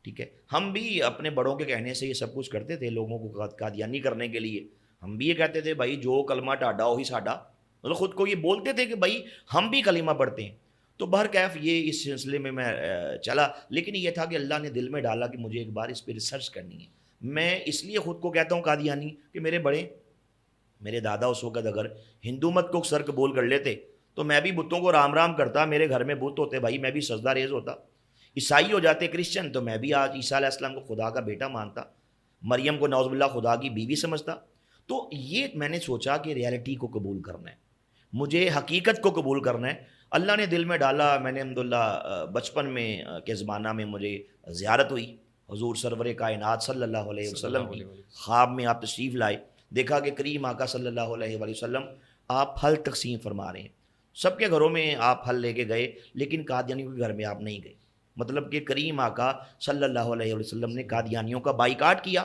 ٹھیک ہے، ہم بھی اپنے بڑوں کے کہنے سے یہ سب کچھ کرتے تھے لوگوں کو قادیانی کرنے کے لیے. ہم بھی یہ کہتے تھے بھائی جو کلمہ ٹاڈا وہی ساڈا، مطلب خود کو یہ بولتے تھے کہ بھائی ہم بھی کلمہ پڑھتے ہیں. تو بہرکیف یہ اس سلسلے میں چلا، لیکن یہ تھا کہ اللہ نے دل میں ڈالا کہ مجھے ایک بار اس پہ ریسرچ کرنی ہے. میں اس لیے خود کو کہتا ہوں قادیانی کہ میرے بڑے، میرے دادا اس وقت اگر ہندو مت کو سر قبول کر لیتے تو میں بھی بتوں کو رام رام کرتا، میرے گھر میں بت ہوتے بھائی، میں بھی سجدہ ریز ہوتا. عیسائی ہو جاتے کرسچن تو میں بھی آج عیسیٰ علیہ السلام کو خدا کا بیٹا مانتا، مریم کو نعوذ باللہ خدا کی بیوی سمجھتا. تو یہ میں نے سوچا کہ ریالٹی کو قبول کرنا ہے، مجھے حقیقت کو قبول کرنا ہے. اللہ نے دل میں ڈالا. میں نے الحمدللہ بچپن میں کے زمانہ میں مجھے زیارت ہوئی حضور سرور کائنات صلی اللہ علیہ صلی وسلم اللہ کی. علیہ وسلم. خواب میں آپ تشریف لائے، دیکھا کہ کریم آقا صلی اللہ علیہ وآلہ وسلم آپ پھل تقسیم فرما رہے ہیں. سب کے گھروں میں آپ پھل لے کے گئے لیکن قادیانیوں کے گھر میں آپ نہیں گئے. مطلب کہ کریم آقا صلی اللہ علیہ وسلم نے قادیانیوں کا بائیکاٹ کیا.